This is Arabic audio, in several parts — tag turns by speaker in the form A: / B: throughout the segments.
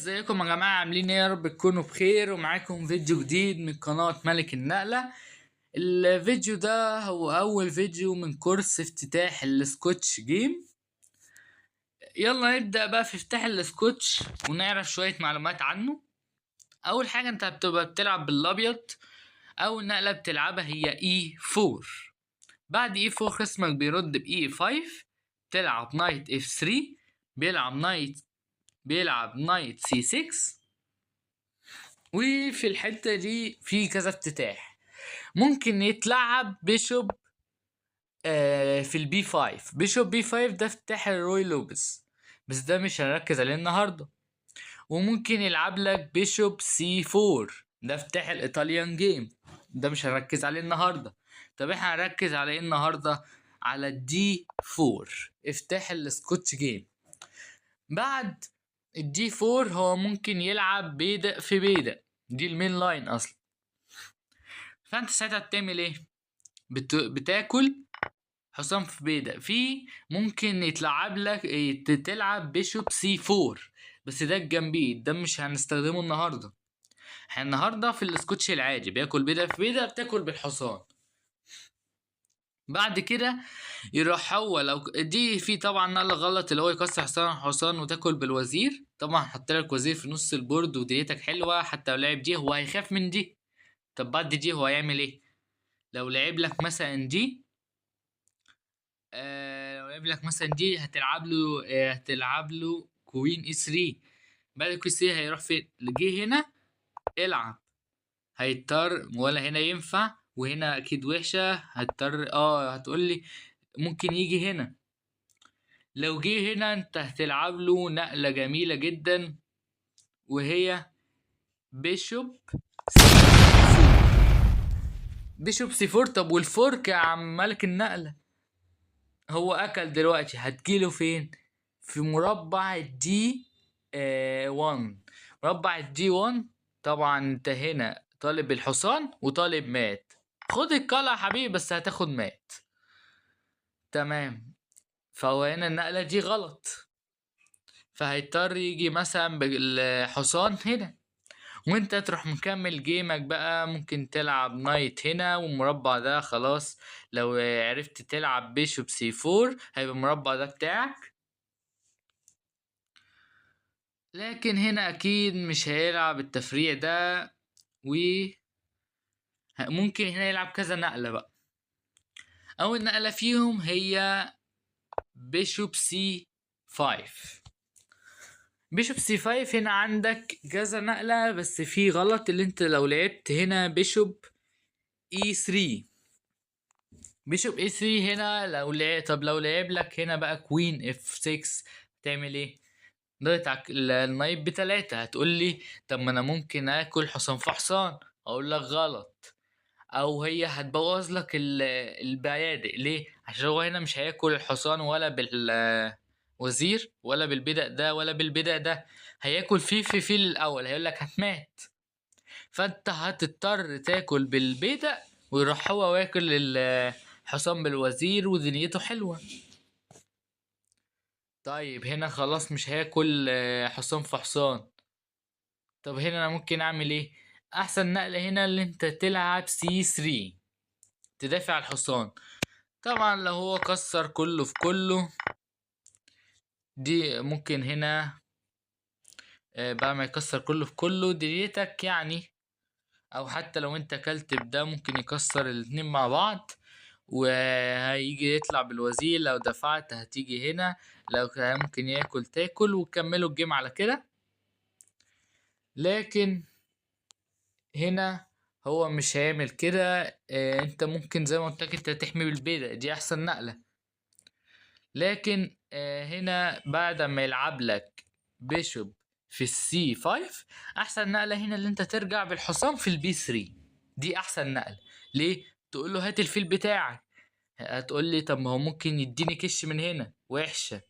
A: ازيكم يا جماعة؟ عاملين ايه؟ يا رب تكونوا بخير، ومعاكم فيديو جديد من قناة ملك النقلة. الفيديو ده هو أول فيديو من كورس افتتاح السكوتش جيم. يلا نبدأ بقى في افتتاح السكوتش ونعرف شوية معلومات عنه. أول حاجة انت بتبقى بتلعب بالأبيض. أول نقلة بتلعبها هي E4. بعد E4 خصمك بيرد ب E5، تلعب نايت F3، بيلعب نايت C6. وفي الحتة دي في كذا افتتاح. ممكن يتلعب بيشوب في البي 5. بيشوب بي 5 ده افتتاح الروي لوبس، بس ده مش هنركز عليه النهاردة. وممكن يلعب لك بيشوب سي 4، ده افتتاح الايطاليان جيم، ده مش هنركز عليه النهاردة. طب احنا هنركز على ايه النهاردة؟ على الدي 4، افتتاح السكوتش جيم. بعد الدي 4 هو ممكن يلعب بيدق في بيدق، دي المين لاين اصلا. فانت ساعتها بتعمل ايه؟ بتاكل حصان في بيدق. ممكن يتلعب لك تلعب بيشوب سي 4، بس ده الجنبيه، ده مش هنستخدمه النهارده. احنا النهارده في السكوتش العادي بياكل بيدق في بيدق، بتاكل بالحصان. بعد كده يروح هو، لو دي في طبعا نقله غلط اللي هو يكسر حصان وتاكل بالوزير. طبعا حط لك وزير في نص البورد وديتك حلوه، حتى لو لعب دي هو هيخاف من دي. طب بعد دي هو هيعمل ايه؟ لو لعب لك مثلا دي، لو لعب لك مثلا دي هتلعب له كوين اي 3. بعد كوين 3 هيروح فين؟ جه هنا العب، هيضطر، ولا هنا ينفع وهنا اكيد وحشه، هتضطر هتقول لي ممكن يجي هنا. لو جه هنا انت هتلعب له نقله جميله جدا، وهي بيشوب سي 4. بيشوب سي 4. طب والفورك يا عم ملك النقله؟ هو اكل دلوقتي، هتجيله فين؟ في مربع الدي 1. مربع الدي 1. طبعا انت هنا طالب الحصان وطالب مات. خد القلعة يا حبيبي، بس هتاخد مات. تمام. فهو هنا النقلة دي غلط، فهيضطر يجي مثلا بالحصان هنا، وانت تروح مكمل جيمك بقى. ممكن تلعب نايت هنا، والمربع ده خلاص لو عرفت تلعب بيشوب سي 4 هيبقى المربع ده بتاعك. لكن هنا اكيد مش هيلعب التفريع ده، وممكن هنا يلعب كذا نقلة بقى. اول نقلة فيهم هي بيشوب سي 5. بيشوب سي 5 هنا عندك كذا نقلة، بس في غلط اللي انت لو لعبت هنا بيشوب اي 3. بيشوب اي 3 هنا لو لعب، طب لو لعب لك هنا بقى كوين اف 6 تعمل ايه؟ ضغط النايب ب3. هتقول لي طب ما انا ممكن اكل حصان في حصان، اقول لك غلط. او هي هتبوظ لك البيادق. ليه؟ عشان هو هنا مش هياكل الحصان ولا بالوزير ولا بالبدأ ده ولا بالبدأ ده، هياكل في فيل الاول، هيقول لك هتمات. فانت هتضطر تاكل بالبدأ، ويروح هو واكل الحصان بالوزير ودنيته حلوة. طيب هنا خلاص مش هاكل حصان في حصان. طب هنا انا ممكن اعمل ايه؟ احسن نقلة هنا اللي انت تلعب سي 3، تدافع على الحصان. طبعا لو هو كسر كله في كله، دي ممكن هنا بعد ما يكسر كله في كله ديتك يعني. او حتى لو انت كلت بده ممكن يكسر الاتنين مع بعض، وهيجي يطلع بالوزير. لو دفعت هتيجي هنا، لو ممكن ياكل تاكل وكملوا الجيم على كده. لكن هنا هو مش هيعمل كده. انت ممكن زي ما قلت لك انت تحمي بالبيضة، دي احسن نقلة. لكن هنا بعد ما يلعب لك بيشوب في السي 5، احسن نقلة هنا اللي انت ترجع بالحصان في البي 3. دي احسن نقلة. ليه؟ تقول له هات الفيل بتاعك. هتقول لي طب ما هو ممكن يديني كش من هنا، وحشة.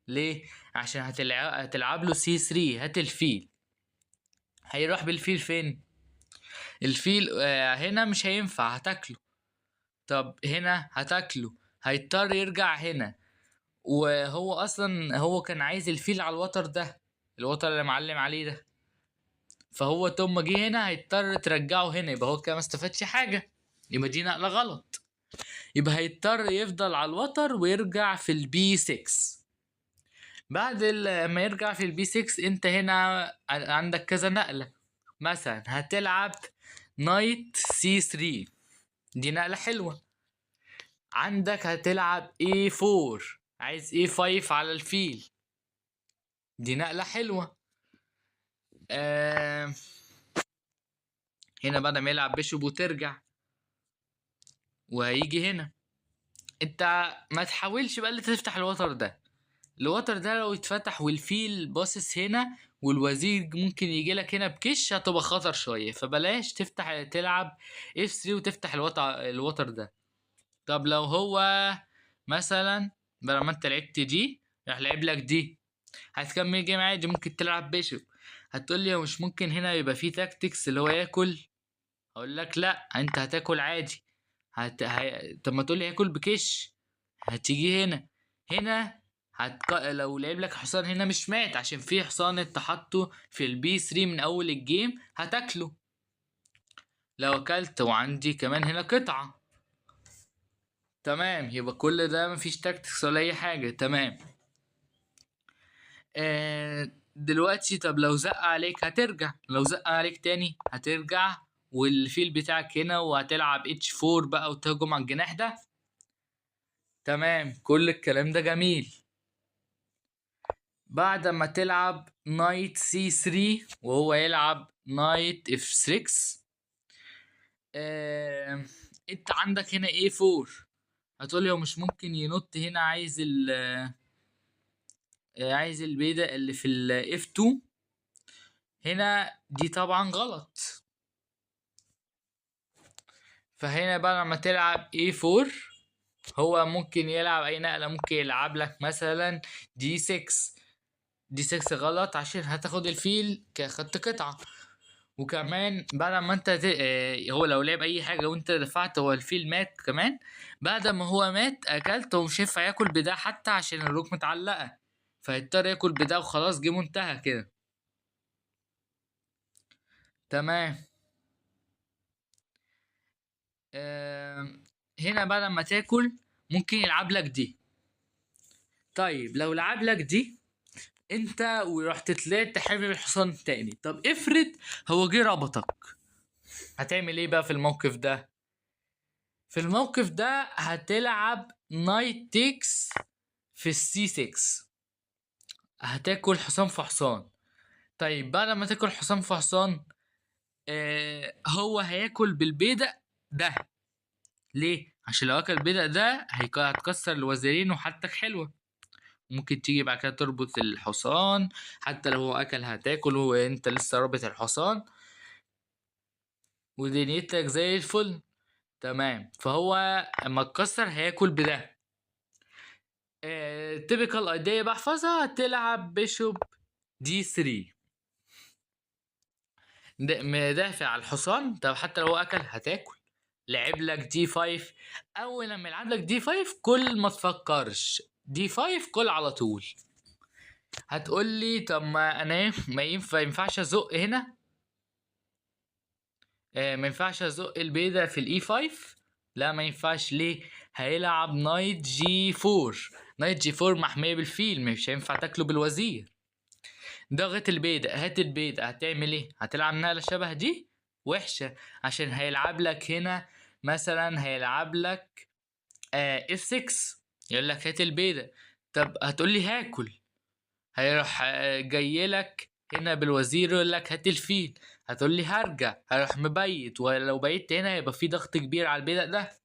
A: ليه؟ عشان هتلعب له سي 3، هات الفيل. هيروح بالفيل فين؟ الفيل هنا مش هينفع، هتاكله. طب هنا هتاكله، هيضطر يرجع هنا، وهو اصلا هو كان عايز الفيل على الوتر ده. الوتر اللي معلم عليه ده. فهو طول ما جه هنا هيضطر ترجعه هنا، يبقى هو كده ما استفادش حاجه، يبقى دي نقله غلط. يبقى هيضطر يفضل على الوتر ويرجع في البي 6. بعد ما يرجع في البي 6 انت هنا عندك كذا نقله. مثلا هتلعب نايت سي 3، دي نقله حلوه. عندك هتلعب A4، عايز A5 على الفيل، دي نقلة حلوة. هنا بعد ما يلعب بيشوب وترجع، وهيجي هنا. انت ما تحاولش بقى اللي تفتح الوتر ده. الوتر ده لو اتفتح والفيل باصص هنا والوزير ممكن يجي لك هنا بكش، هتبقى خطر شوية. فبلاش تلعب F3 وتفتح الوتر ده. طب لو هو مثلا بدل ما انت لعبت دي راح لعب لك دي، هتكمل جيم عادي، ممكن تلعب بيشوب. هتقول لي مش ممكن هنا يبقى فيه تاكتكس اللي هو ياكل؟ اقول لك لا، انت هتاكل عادي. طب ما تقول لي هاكل بكش. هتيجي هنا لو لعب لك حصان هنا مش مات، عشان في حصان انت حاطه في البي 3 من اول الجيم هتاكله. لو اكلت وعندي كمان هنا قطعة، تمام، يبقى كل ده مفيش تاكتكس ولا اي حاجة. تمام. دلوقتي طب لو زق عليك هترجع، لو زق عليك تاني هترجع والفيل بتاعك هنا، وهتلعب H4 بقى وتهجم على الجناح ده. تمام، كل الكلام ده جميل. بعد ما تلعب نايت C3 وهو يلعب نايت F6، انت عندك هنا A4. هتقولي هو مش ممكن ينط هنا، عايز البيضة اللي في ال F2 هنا، دي طبعا غلط. فهنا بقى لما تلعب A4 هو ممكن يلعب اي نقلة، ممكن يلعب لك مثلا D6. D6 غلط عشان هتاخد الفيل كخدت قطعة. وكمان بعد ما انت هو لو لعب اي حاجة وانت دفعت هو الفيل مات كمان. بعد ما هو مات اكلت، ومش هينفع ياكل بده حتى عشان الروك متعلقة، فيضطر ياكل بده وخلاص جيمه انتهى كده. تمام. هنا بعد ما تاكل ممكن يلعب لك دي. طيب لو لعب لك دي انت ورحت طلعت تحارب الحصان تاني، طب افرض هو جه ربطك، هتعمل ايه بقى في الموقف ده؟ في الموقف ده هتلعب نايت تيكس في السي 6، هتاكل حصان في حصان. طيب بعد ما تاكل حصان في حصان، هو هياكل بالبيدق ده. ليه؟ عشان لو اكل البيدق ده هتكسر الوزيرين وحالتك حلوه. ممكن تيجي بعد كده تربط الحصان، حتى لو هو اكل هتاكل وانت لسه رابط الحصان ودنيتك زي الفل. تمام. فهو اما اتكسر هياكل بده. تيبيكال ايديا بحفظها، تلعب بيشوب دي 3، مدافع على الحصان. طب حتى لو هو اكل هتاكل. لعب لك دي 5، اول لما يلعب لك دي 5 كل ما تفكرش، دي 5 كل على طول. هتقول لي طب ما انا ما ينفعش ازق هنا؟ ما ينفعش ازق البيضة في الاي 5. لا ما ينفعش. ليه؟ هيلعب نايت جي 4. نايت جي 4 محمية بالفيل، مش هينفع تاكله بالوزير. ضغط البيضة، هات البيضة، هتعمل ايه؟ هتلعب نقلة شبه دي وحشة، عشان هيلعب لك هنا مثلا هيلعب لك اف 6، يقول لك هات البيضة. طب هتقول لي هاكل، هيروح جاي لك هنا بالوزير يقول لك هات الفيل. هتقول لي هرجع، هروح مبيت، ولو بيت هنا يبقى في ضغط كبير على البيدق ده.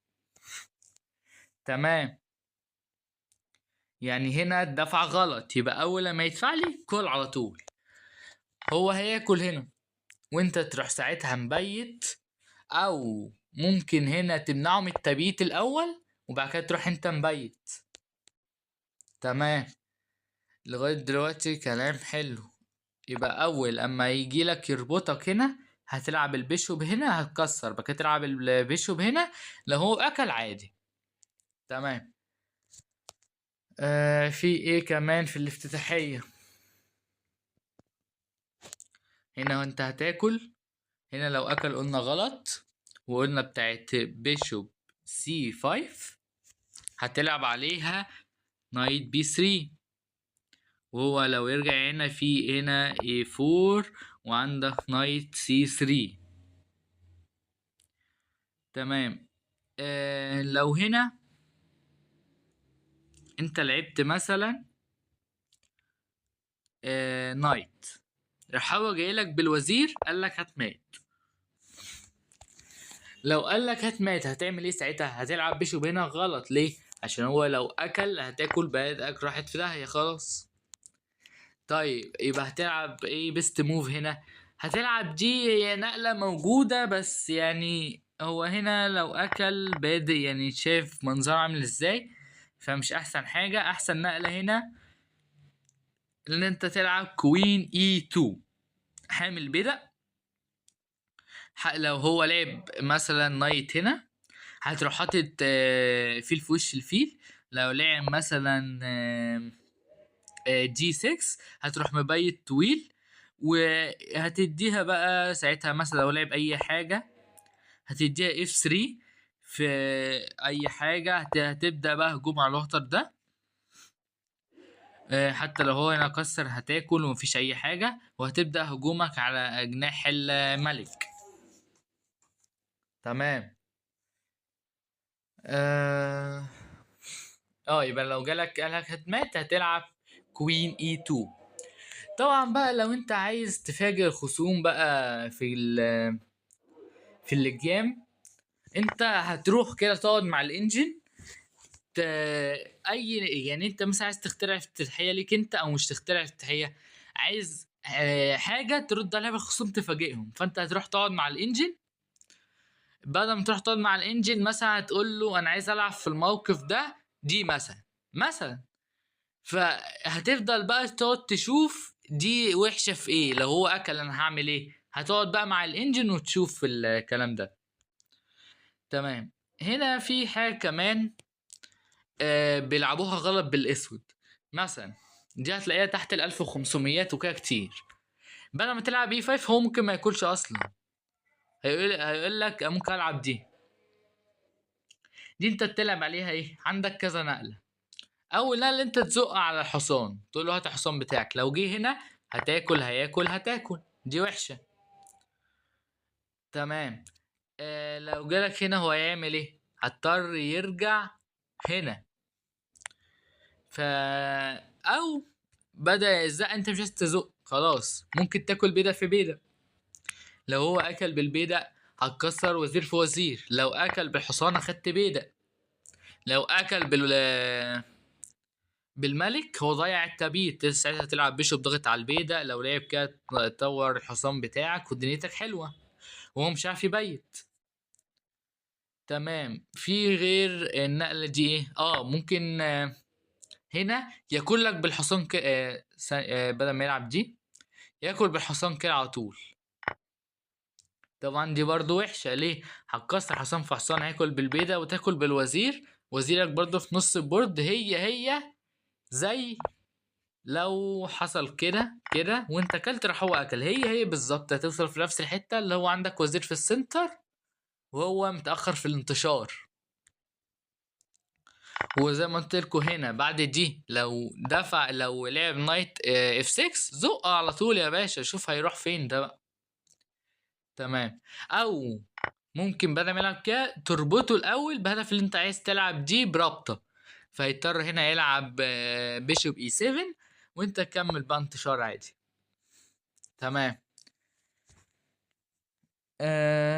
A: تمام. يعني هنا الدفع غلط، يبقى اول لما يدفع لي كل على طول. هو هياكل هنا وانت تروح ساعتها مبيت، او ممكن هنا تمنعه من التبييت الاول وبعد كده تروح انت مبيت. تمام. لغاية دلوقتي كلام حلو. يبقى اول اما يجي لك يربطك هنا هتلعب البيشوب هنا هتكسر، بقى تلعب البيشوب هنا لو هو اكل عادي. تمام. في ايه كمان في الافتتاحية؟ هنا انت هتاكل. هنا لو اكل قلنا غلط، وقلنا بتاعت بيشوب سي 5 هتلعب عليها نايت بي 3. وهو لو يرجع هنا في هنا اي 4 وعندك نايت سي 3. تمام. لو هنا انت لعبت مثلا نايت، راح هو جاي لك بالوزير قال لك هات مات. لو قال لك هات مات هتعمل ايه ساعتها؟ هتلعب بيشوب هنا غلط. ليه؟ عشان هو لو اكل هتاكل بلدك راحت في داهيه خلاص. طيب يبقى هتلعب ايه بيست موف هنا؟ هتلعب دي، هي نقلة موجودة بس يعني هو هنا لو اكل بادئ يعني شايف منظره عامل ازاي، فمش احسن حاجة. احسن نقلة هنا ان انت تلعب كوين اي 2 حامل بدأ. لو هو لعب مثلا نايت هنا هتروح حاطط فيل في وش الفيل. لو لعب مثلا جي 6 هتروح مبيت طويل، وهتديها بقى ساعتها مثلا لو لعب اي حاجة هتديها اف 3 في اي حاجة. هتبدأ بقى هجوم على الوتر ده. حتى لو هو هنا كسر هتاكل ومفيش اي حاجة، وهتبدأ هجومك على جناح الملك. تمام. اه يبقى لو جالك قالك هتمات هتلعب كوين اي 2. طبعا بقى لو انت عايز تفاجئ الخصوم بقى في الجيم، انت هتروح كده تقعد مع الانجن ت... اي يعني انت مثلا عايز تخترع افتتاحيه ليك انت، او مش تخترع افتتاحيه، عايز حاجه ترد عليها بالخصوم تفاجئهم. فانت هتروح تقعد مع الانجن. بعد ما تروح تقعد مع الانجن مثلا هتقول له انا عايز العب في الموقف ده دي مثلا. فهتفضل بقى تقعد تشوف دي وحشه في ايه. لو هو اكل انا هعمل ايه؟ هتقعد بقى مع الانجن وتشوف الكلام ده. تمام. هنا في حاجه كمان بيلعبوها غلط بالاسود. مثلا دي هتلاقيها تحت ال 1500 وكده كتير. بدل ما تلعب اي 5 هو ممكن ما ياكلش اصلا. هيقول لك ممكن العب دي انت بتلعب عليها ايه؟ عندك كذا نقله. اول نقله انت تزق على الحصان تقول له هات الحصان بتاعك. لو جه هنا هتاكل دي وحشه. تمام. لو جالك هنا هو هيعمل ايه؟ هضطر يرجع هنا. ف او بدأ يزق انت مش عايز تزق خلاص ممكن تاكل بيضة في بيضة. لو هو اكل بالبيضة هتكسر وزير في وزير. لو اكل بالحصان اخدت بيضة. لو اكل بالملك هو ضيع التبيت. ساعتها تلعب بيشوب ضغط على البيضة. لو لعب كده تطور الحصان بتاعك ودنيتك حلوة وهو مش عارف يبيت. تمام. في غير النقلة دي ايه؟ ممكن هنا ياكل لك بالحصان بدل ما يلعب دي ياكل بالحصان كده على طول. طبعا دي برضو وحشة. ليه؟ هتكسر حصان في حصان، هياكل بالبيضة وتاكل بالوزير. وزيرك برضو في نص البورد. هي زي لو حصل كده وانت اكلت راح هو اكل. هي بالظبط هتوصل في نفس الحتة اللي هو عندك وزير في السنتر وهو متأخر في الانتشار. وزي ما قلت لكم هنا بعد دي لو لعب نايت اف 6 زق على طول يا باشا. شوف هيروح فين ده بقى. تمام. او ممكن بدل ما يلعب كده تربطه الاول بهدف اللي انت عايز تلعب دي برابطه. فيضطر هنا يلعب بيشوب اي 7 وانت تكمل بقى انتشار عادي. تمام.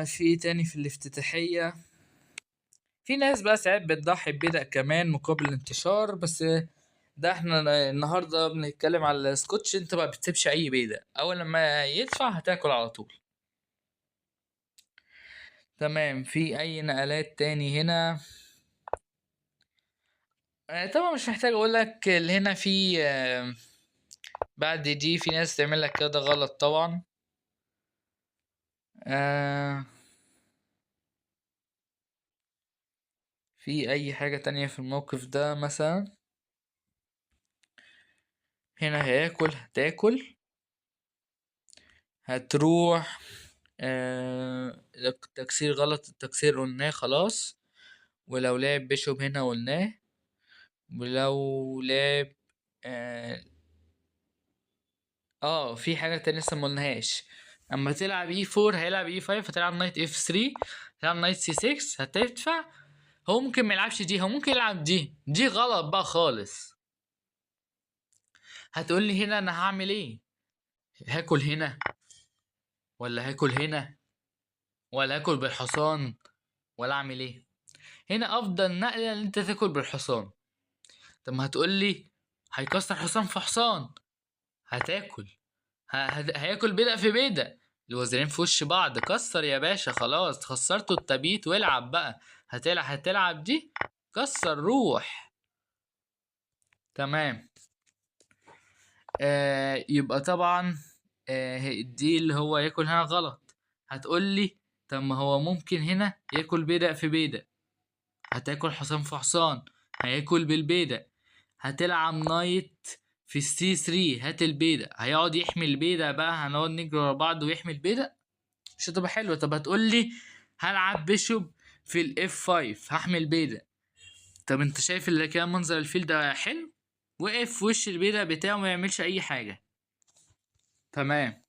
A: في ايه تاني في الافتتاحيه؟ في ناس بقى ساعات بتضحي ببدأ كمان مقابل الانتشار. بس ده احنا النهارده بنتكلم على السكوتش. انت ما بتسيبش اي بيدق، اول لما يدفع هتاكل على طول. تمام. في اي نقلات تاني هنا؟ طبعا مش محتاج اقول لك اللي هنا في بعد دي في ناس تعمل لك كده غلط طبعا. آه، في اي حاجة تانية في الموقف ده مثلا؟ هنا هتاكل هتروح التكسير غلط، التكسير قلناه خلاص. ولو لعب بيشوب هنا قلناه. ولو لعب في حاجة تانية لسه مقلناهاش. اما تلعب اي 4 هيلعب اي 5، هتلعب نايت اف 3، هتلعب نايت سي 6، هتدفع. هو ممكن ما يلعبش دي، هو ممكن يلعب دي غلط بقى خالص. هتقول لي هنا انا هعمل ايه؟ هاكل هنا ولا هاكل هنا ولا هاكل بالحصان ولا اعمل ايه؟ هنا افضل نقله ان انت تاكل بالحصان. طب ما هتقول لي هيكسر حصان في حصان. هتاكل هياكل بيدق في بيدق، الوزيرين في وش بعض. كسر يا باشا، خلاص خسرته التبيت والعب بقى. هتلعب دي، كسر روح. تمام. يبقى طبعا دي اللي هو ياكل هنا غلط. هتقول لي طب ما هو ممكن هنا ياكل بيدق في بيدق. هتاكل حصان في حصان، هياكل بالبيدق. هتلعب نايت في السي 3، هات البيدق، هيقعد يحمي البيدق بقى، هنقعد نجري ورا بعض ويحمي البيدق، مش هتبقى حلوه. طب هتقول لي هلعب بيشوب في الاف 5، هحمي البيدق. طب انت شايف اللي كده منظر الفيل ده حلو؟ وقف في وش البيدق بتاعه ما يعملش اي حاجه. تمام.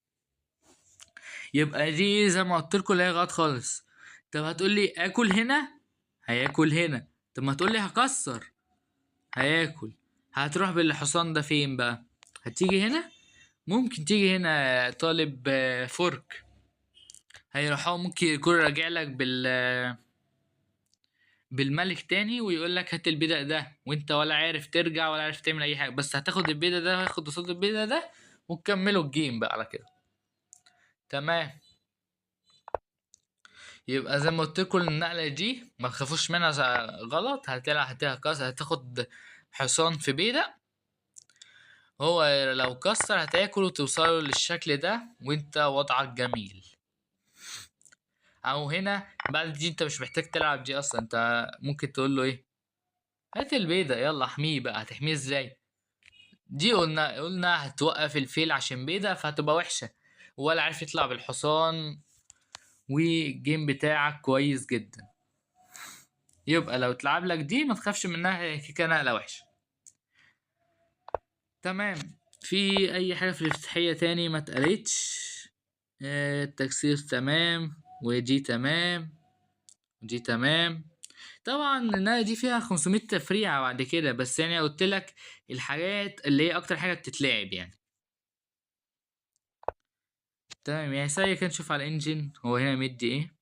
A: يبقى دي زي ما قلت لكم اللي هي غلط خالص. طب هتقول لي اكل هنا، هياكل هنا. طب ما تقول لي هكسر، هياكل. هتروح بالحصان ده فين بقى؟ هتيجي هنا، ممكن تيجي هنا طالب فورك. هيروح هو ممكن يكون راجع لك بالملك تاني ويقول لك هات البيدق ده، وانت ولا عارف ترجع ولا عارف تعمل اي حاجه، بس هتاخد البيدق ده وهياخد قصاد البيدق ده وتكملوا الجيم بقى على كده. تمام. يبقى زي ما قلت لكم النقله دي ما تخافوش منها غلط. هتاخد حصان في بيدق. هو لو كسر هتاكل وتوصلوا للشكل ده وانت وضعك جميل. او هنا بعد دي انت مش محتاج تلعب دي اصلا، انت ممكن تقول له ايه؟ هات البيضة يلا احميه بقى. هتحميه ازاي؟ دي قلنا هتوقف الفيل عشان بيضة فهتبقى وحشة، ولا عارف يطلع بالحصان، والجيم بتاعك كويس جدا. يبقى لو تلعب لك دي ما تخافش منها، هي كده نقلة وحشة. تمام. في اي حاجة في الافتتاحية تاني ما اتقالتش؟ التكسير تمام، ودي تمام، ودي تمام. طبعا النقلة دي فيها 500 تفريعة بعد كده، بس يعني قلت لك الحاجات اللي هي اكتر حاجة بتتلعب يعني. تمام. يعني سريع كده نشوف على الانجن هو هنا مدي ايه.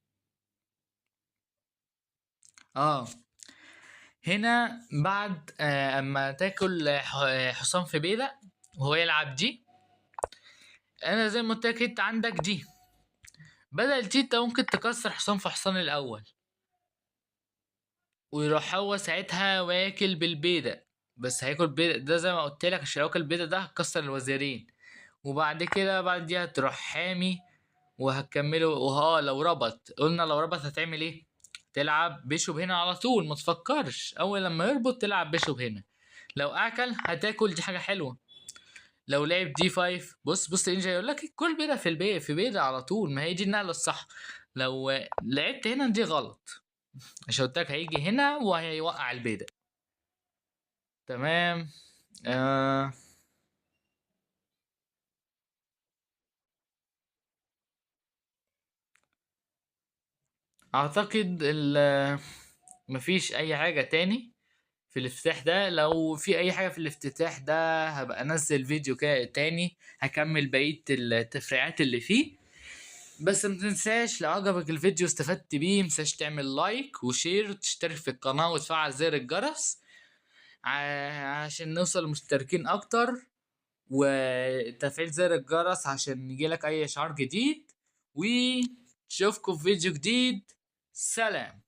A: هنا بعد اما تاكل حصان في بيدق وهو يلعب دي، انا زي ما قلت لك انت عندك دي، بدل دي انت ممكن تكسر حصان في حصان الاول، ويروح هو ساعتها واكل بالبيدق. بس هياكل بيدق ده زي ما قلت لك، عشان لو اكل البيدق ده هتكسر الوزيرين. وبعد كده بعد دي هتروح حامي وهتكمله. لو ربط، قلنا لو ربط هتعمل ايه؟ تلعب بيشوب هنا على طول، ما تفكرش اول لما يربط تلعب بيشوب هنا. لو اكل هتاكل، دي حاجه حلوه. لو لعب دي 5، بص الانجا يقول لك كل بيضه في البيت في بيضه على طول، ما هي دي النقله الصح. لو لعبت هنا دي غلط، عشان قلت لك هيجي هنا وهيوقع البيضه. تمام. اعتقد مفيش اي حاجه تاني في الافتتاح ده. لو في اي حاجه في الافتتاح ده هبقى انزل فيديو كده تاني هكمل بقيه التفريعات اللي فيه. بس ما تنساش لو عجبك الفيديو استفدت بيه، متنساش تعمل لايك وشير وتشترك في القناه وتفعل زر الجرس عشان نوصل لمشتركين اكتر، وتفعيل زر الجرس عشان يجيلك اي اشعار جديد. وشوفكم في فيديو جديد. سلام.